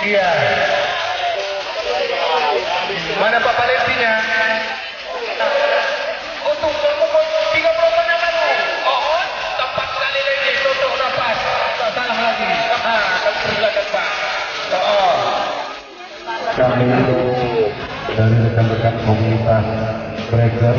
Iya. Mana Pak Palestina? Untuk pokok 30 menit. Oh, tepat sekali lagi. Tutup nafas. Tak salah lagi. Akan persilakan Pak. Oh. Kami dari rekan-rekan komunitas breaker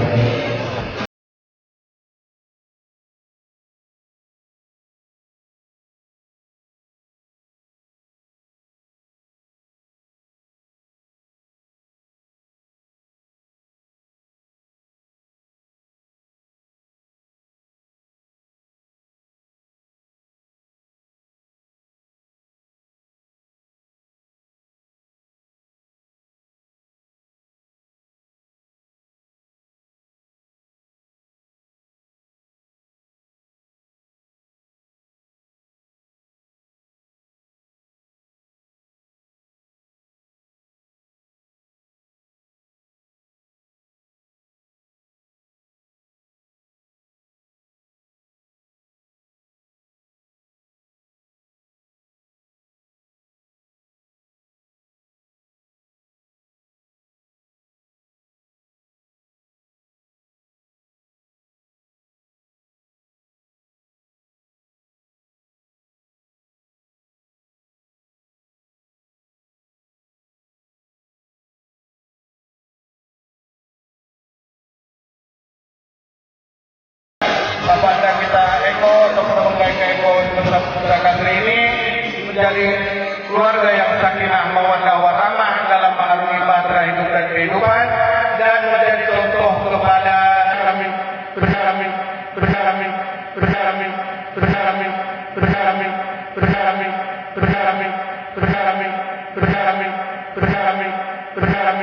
Bapak kita Eko, teman-teman baik Eko Putra Kasri ini menjadi keluarga yang sakinah mawaddah warahmah dalam mengarungi bahtera hidup dan kehidupan, dan menjadi contoh kepada kami berkami berkami berkami berkami berkami berkami berkami berkami berkami berkami berkami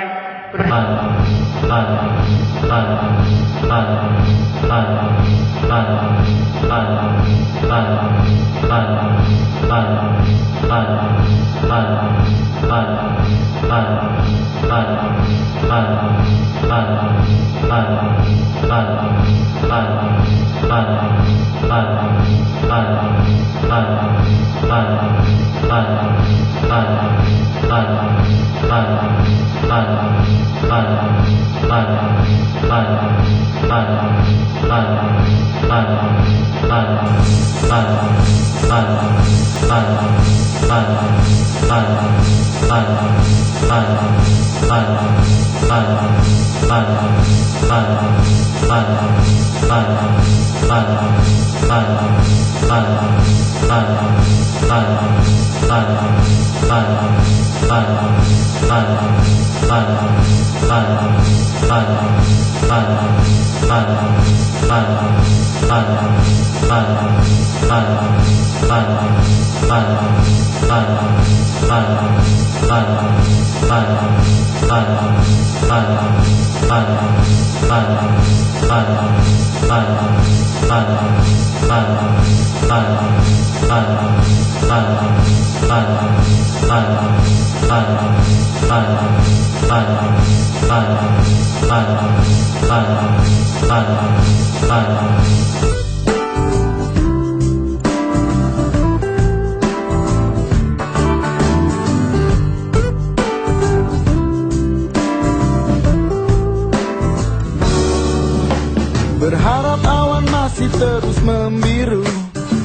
Berharap awan masih terus membiru.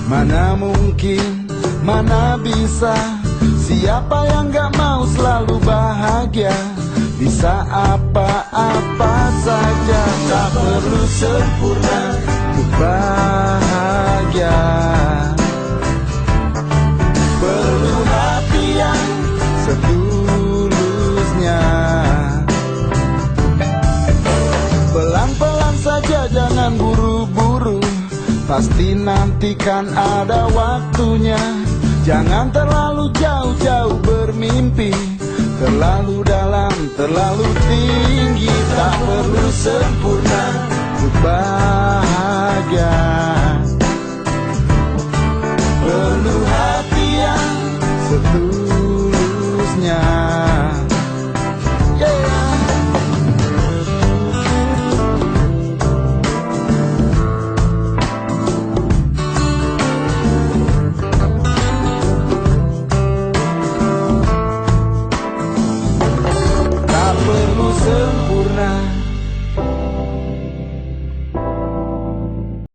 Mana mungkin, mana bisa. Siapa yang gak mau selalu bahagia. Bisa apa-apa saja. Tak perlu sempurna untuk bahagia. Perlu hati yang setulusnya. Pelan-pelan saja, jangan buru-buru. Pasti nanti kan ada waktunya. Jangan terlalu jauh-jauh bermimpi. Terlalu dalam, terlalu tinggi. Tak perlu sempurna untuk bahagia.